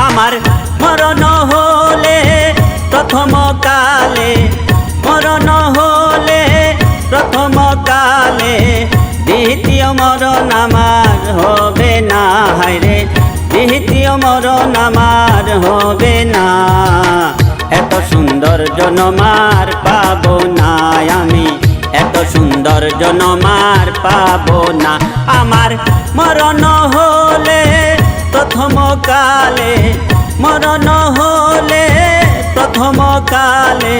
আমার মরণ হলে প্রথম কালে, মরণ হলে প্রথম কালে, দ্বিতীয় মরণ আমার হবে না। হায়রে দ্বিতীয় মরণ আমার হবে না। এত সুন্দর জনমার পাবো না আমি, এত সুন্দর জনমার পাবো না। আমার মরণ হলে প্রথম কালে, মরণ হলে প্রথম কালে,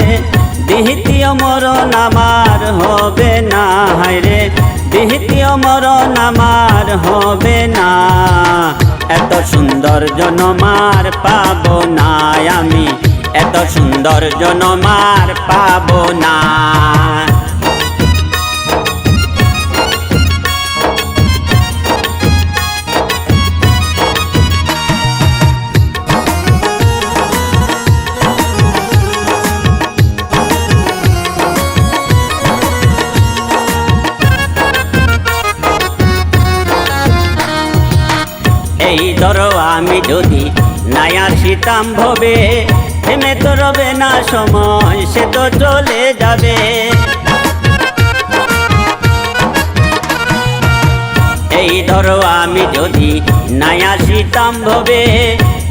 দ্বিতীয় মরণ আমার হবে না। হায়রে দ্বিতীয় মরণ আমার হবে না। এত সুন্দর জনমার পাবো না আমি, এত সুন্দর জনমার পাবো না। এই ধরো আমি যদি নাই আসিতাম ভবে, থেমে তো রবে না সময়, সে তো চলে যাবে। এই ধরো আমি যদি নাই আসিতাম ভবে,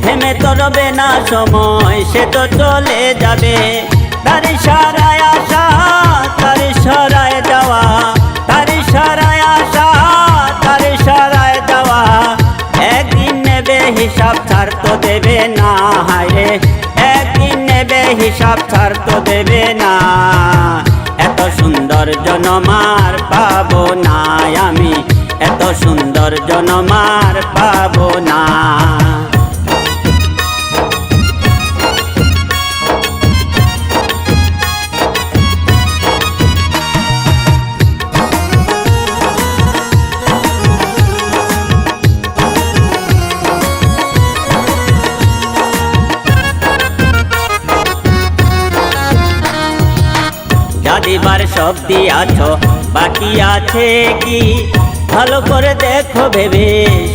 থেমে তো রবে না সময়, সে তো চলে যাবে। তার ইশারায় আসা, তার ইশারায় যাওয়া, তার ইশারায় আসা, তার ইশারায় যাওয়া, একদিন নেবে হিসাব ছাড় তো দেবে না। হায়রে একদিন নেবে হিসাব ছাড় তো দেবে না। এত সুন্দর জনমার পাবো না আমি, এত সুন্দর জনমার পাবো না। যাদিবার সব দিয়াছ, বাকি আছে কি? ভালো করে দেখো ভেবে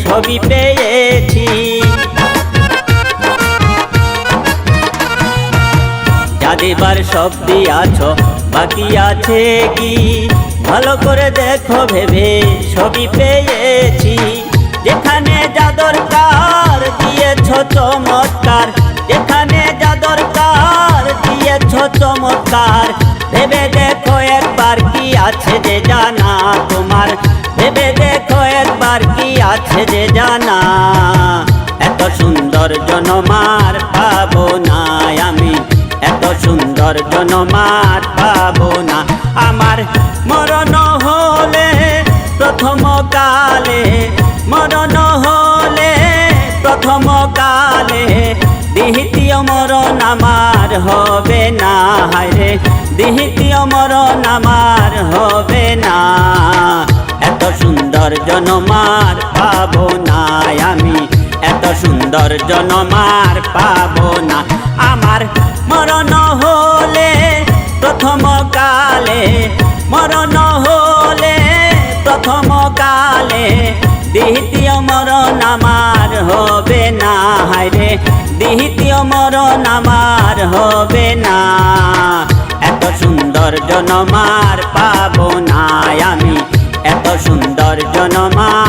সবই পেয়েছি। যাদিবার সব দিয়াছ, বাকি আছে কি? ভালো করে দেখো ভেবে সবই পেয়েছি। যেখানে যা দরকার দিয়েছ চমৎকার, যেখানে যা দরকার দিয়েছ চমৎকার। ভেবে দেখো একবার কি আছে যে জানা তোমার, ভেবে দেখো একবার কি আছে যে জানা। এত সুন্দর জনমার পাবো না আমি, এত সুন্দর জনমার পাবো না। আমার মরণ হলে প্রথম কালে, মরণ হলে প্রথম কালে, দ্বিতীয় মরণ আমার হবে না। হায়রে দ্বিতীয় মরণ আমার হবে না। এত সুন্দর জনমার পাবো না আমি, এত সুন্দর জনমার পাবো না। আমার মরণ হলে প্রথম কালে, মরণ হলে প্রথম কালে, দ্বিতীয় মরণ আমার হবে না। হায়রে দ্বিতীয় মরণ আমার হবে না। এত সুন্দর জনমার পাবো না আমি, এত সুন্দর জনমার